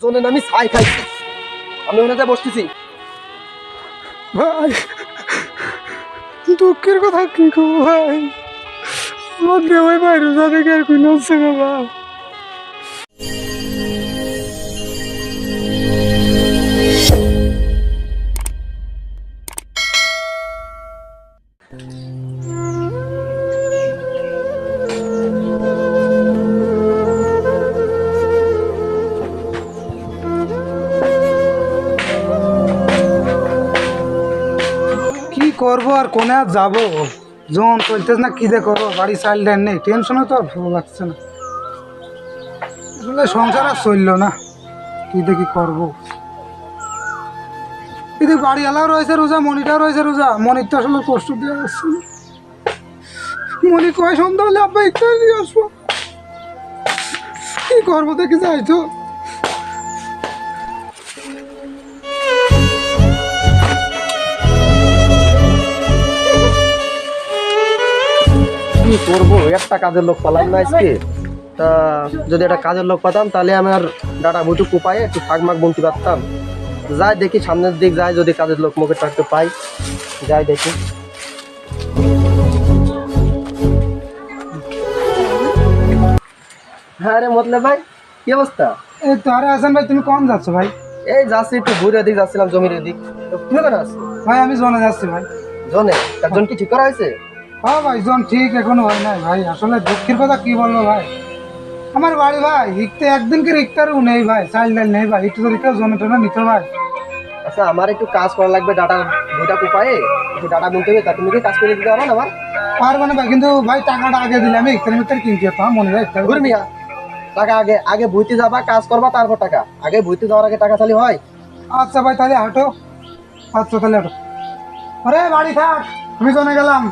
জনের আমি ছাই খাইছি, আমি ওনাতে বসতেছি। ভাই দুঃখের কথা কি করবো ভাই, আমার দেওয়াই ভাই রোজা থেকে আর কোনো হচ্ছে না ভাই। কি করবো আর কোনে আর যাবো, জন চলতেছ না, কি দে করবো, বাড়ি চাইল দেন নেই, টেনশনে তো আর ভালো লাগছে না, আসলে সংসার আর চললো না, কি দেখি করবো। এদিকে বাড়ি এলাও রয়েছে রোজা, মনিটাও রয়েছে রোজা, মনির তো আসলে কষ্ট দেওয়া যাচ্ছে না, মনি কয় সন্ধ্যা হলে আব্বা একটু নিয়ে আসবো, কি করবো দেখি যাই তো। কি করবো, একটা কাজের লোক পালাম না আজকে। তা যদি একটা কাজের লোক পাতাম তাহলে আমি আর ডাটা বুটু কুপায়ে একটু ফাঁক মাক বুনতে পারতাম। যাই দেখি সামনের দিক যাই, যদি কাজের লোক মুখে থাকতে পাই, যাই দেখি। হ্যাঁ রে মতলে ভাই, কি অবস্থা? এই তো আরে হাসান ভাই, তুমি কম যাচ্ছ ভাই? এই যাচ্ছি একটু ঘুরে দিক যাচ্ছিলাম, জমির দিক। তুমি কেন আসছো? ভাই আমি জনে যাচ্ছি ভাই। জনে? তার জন কি ঠিক করা হয়েছে? হ্যাঁ ভাই, জন ঠিক এখনো হয় নাই ভাই, আসলে দুঃখের কথা কি বলবো ভাই, আমার বাড়ি ভাই হিকতে একদিনকে রিক্তারও নেই ভাই, চাইল ডাল নেই ভাই, একটু তো রিক্তা জনে টনে নিত ভাই। আচ্ছা আমার একটু কাজ করা লাগবে, ডাটা দুইটা কুপায়ে একটু ডাটা বুনতে হবে, তা তুমি কি কাজ করে দিতে পারো না আমার? পারবো না ভাই, কিন্তু ভাই টাকাটা আগে দিলে আমি ইফতারি মিফতারি কিনতে যেতাম, মনে হয় ইফতারি ঘুর মিয়া, টাকা আগে আগে ভুইতে যাবা, কাজ করবা, তারপর টাকা। আগে ভুইতে যাওয়ার আগে টাকা চালি হয়? আচ্ছা ভাই তাহলে হাঁটো, আচ্ছা তাহলে হাঁটো, আরে বাড়ি থাক, আমি জনে গেলাম।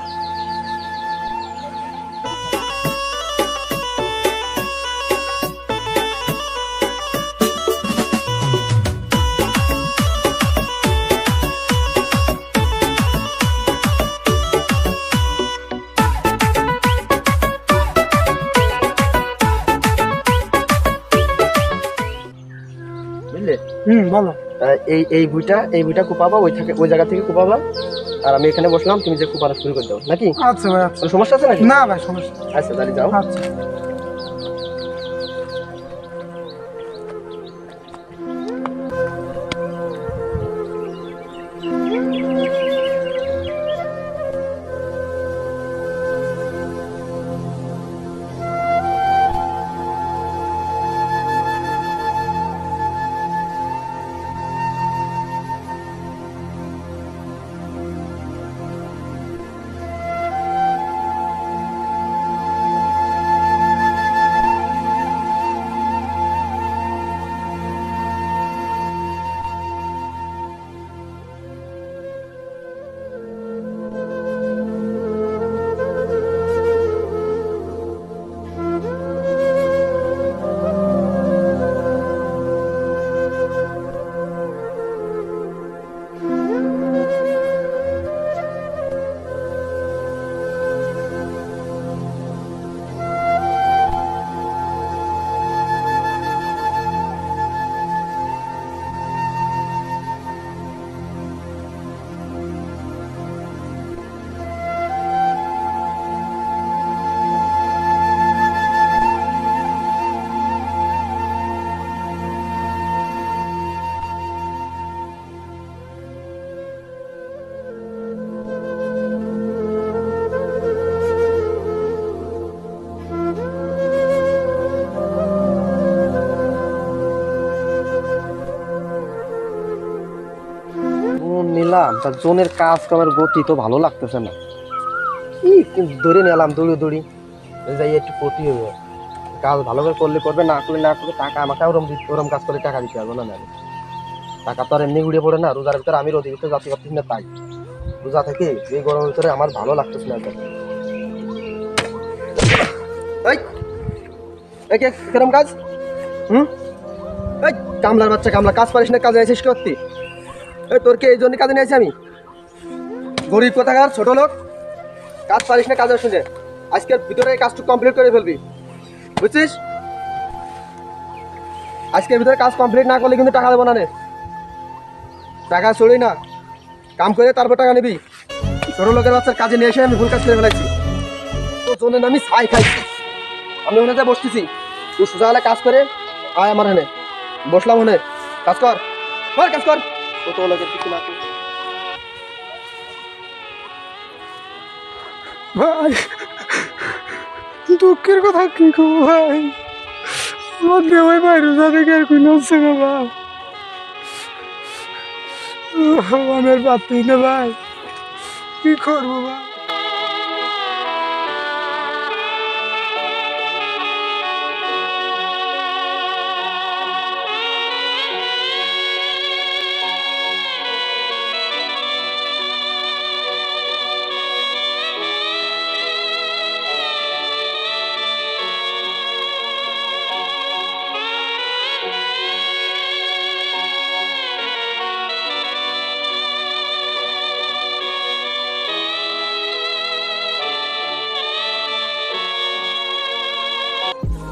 বুঝলে? বলো। এই ভুইটা কুপাবা, ওই জায়গা থেকে কুপাবা, আর আমি এখানে বসলাম, তুমি যে কুপানো শুরু করে দাও নাকি? আচ্ছা ভাই আচ্ছা। কোনো সমস্যা আছে নাকি? না ভাই সমস্যা। আচ্ছা তাহলে যাও। আচ্ছা। নিলাম, তার জনের কাজ কামের গতি তো ভালো লাগতেছে না, ধরে নিলাম দৌড়ি দৌড়ি যাই, একটু ক্ষতি হবে, কাজ ভালো করে করলে করবে, না করলে না করবে, টাকা আমাকে ওরম কাজ করে টাকা দিতে পারবো না আমি। টাকা তো আর এমনি উড়ে পড়ে না, রোজার ভিতরে আমি রোদের ভিতরে যাতে পারতেছি না, তাই রোজা থেকে এই গরমের ভিতরে আমার ভালো লাগতেছে না। কিরম কাজ? এই কামলার বাচ্চা কামলা, কাজ পারিস না, কাজে আইসিস করতে? তোর কি এই জন্য কাজে নিয়েছি আমি? গরিব কোথাকার, ছোট লোক, কাজ পারিস না, কাজের শুনে আজকের ভিতরে কাজটুকু কমপ্লিট করে ফেলবি, বুঝছিস? আজকের ভিতরে কাজ কমপ্লিট না করলে কিন্তু টাকা দেবো না রে। টাকা চড়ি না, কাম করে তারপর টাকা নিবি। ছোট লোকের বাচ্চার কাজে নিয়ে এসে আমি ভুল কাজ করে ফেলেছি, তো জন্য আমি ছাই খাইছি। আমি ওখানে যা বসতেছি, তুই সোজা হলে কাজ করে আয় আমার এখানে। বসলাম ওখানে, কাজ কর কাজ কর। ছোট লোকের কিছু না করে। ভাই দুঃখের কথা কি করবো ভাই, আমার দেওয়াই ভাই রোজা থেকে আর কোনো হচ্ছে না ভাই। আমি আর পারছি না ভাই, কি করবো ভাই।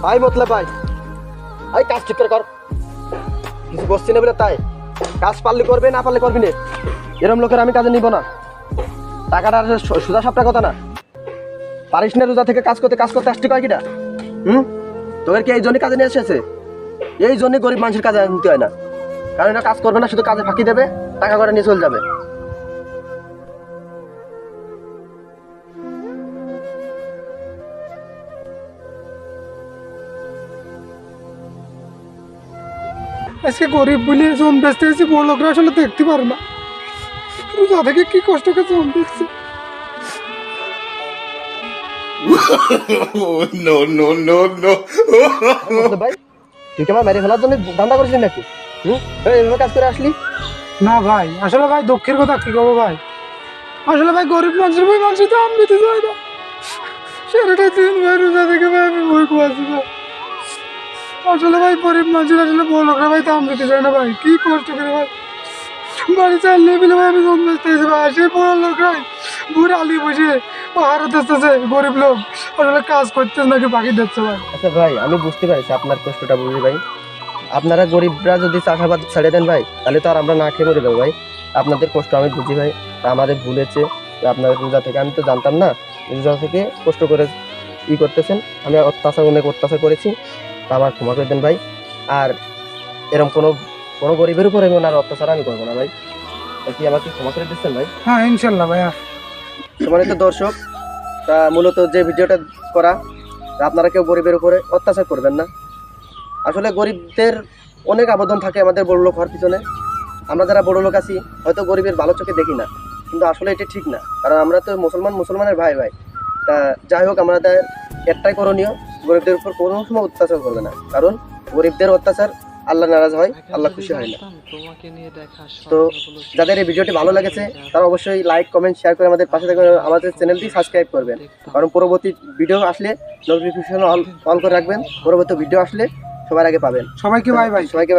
ভাই মতলব ভাই, আই কাজ ঠিক করে কর। কিছু বসছি না বলে তাই, কাজ পারলে করবে, না পারলে করবি না। এরকম লোকের আমি কাজে নিব না। টাকাটা আর সোজা সাপটা কথা না। পারিস না রোজা থেকে কাজ করতে আসতে কয় কিটা? তোদের কি এই জন্যই কাজে নিয়ে এসেছে? এই জন্যই গরিব মানুষের কাজে নিতে হয় না, কারণ এটা কাজ করবে না, শুধু কাজে ফাঁকি দেবে, টাকা করে নিয়ে চলে যাবে। আজকে গরিব বলে জন বেচতে এসেছি, বড় লোকরা আসলে দেখতে পারে না রোজা থেকে কি কষ্ট করে জন বেচছে। no, no, no, no. মতলব ভাই, তুই কি আমার মেরে ফেলার জন্য ধান্দা করেছিস নাকি? এইভাবে কাজ করে আসলি? না ভাই, আসলে ভাই দুঃখের কথা কি করবো ভাই, আসলে ভাই গরিব মানুষের ভাই মানুষের দাম দিতে চায় না। সারাটা দিন ভাই রোজা থেকে ভাই আমি বই খুয়াছি ভাই। আসলে ভাই গরিব মানুষের আসলে বড় লোকরা ভাই দাম দিতে চায় না ভাই, কি কষ্ট করে ভাই বাড়ি চালিয়ে পেলে ভাই আমি জন্ম আসতেছি ভাই। সেই বড় লোকরাই বুড়ে আলি বসে পাহাড়ে দেখতেছে, গরিব লোক আসলে কাজ করতেছে নাকি বাকি দিচ্ছে ভাই। আচ্ছা ভাই, আমি বুঝতে পারছি আপনার কষ্টটা, বুঝি ভাই। আপনারা গরিবরা যদি চাষাবাদ ছেড়ে দেন ভাই, তাহলে তো আর আমরা না খেয়ে মরে যাবো ভাই। আপনাদের কষ্ট আমি বুঝি ভাই, তা আমাদের ভুলেছে। আপনাদের রোজা থেকে আমি তো জানতাম না, রোজা থেকে কষ্ট করে করতেছেন। আমি অনেক অত্যাচার করেছি, তা আমার ক্ষমা করে দেন ভাই। আর এরকম কোনো গরিবের উপর এমন আর অত্যাচার আমি করবো না ভাই। তা কি আমাকে ক্ষমা করে দিচ্ছেন ভাই? হ্যাঁ ইনশাল্লাহ ভাইয়া। সম্মানিত দর্শক, তা মূলত যে ভিডিওটা করা, আপনারা কেউ গরিবের উপরে অত্যাচার করবেন না। আসলে গরিবদের অনেক আবেদন থাকে আমাদের বড় লোক হওয়ার পিছনে। আমরা যারা বড় লোক আছি হয়তো গরিবের ভালো চোখে দেখি না, কিন্তু আসলে এটা ঠিক না, কারণ আমরা তো মুসলমানের ভাই ভাই। তা যাই হোক, আমাদের একটাই করণীয়, গরিবদের উপর কোনো সময় অত্যাচার করবে না, কারণ গরিবদের অত্যাচার আল্লাহ নারাজ হয়, আল্লাহ খুশি হয় না। তো যাদের এই ভিডিওটি ভালো লেগেছে তারা অবশ্যই লাইক, কমেন্ট, শেয়ার করে আমাদের পাশে থাকবেন, আমাদের চ্যানেলটি সাবস্ক্রাইব করবেন, কারণ পরবর্তী ভিডিও আসলে নোটিফিকেশন অন করে রাখবেন। পরবর্তী ভিডিও আসলে সবার আগে পাবেন। সবাইকে বাই বাই। সবাইকে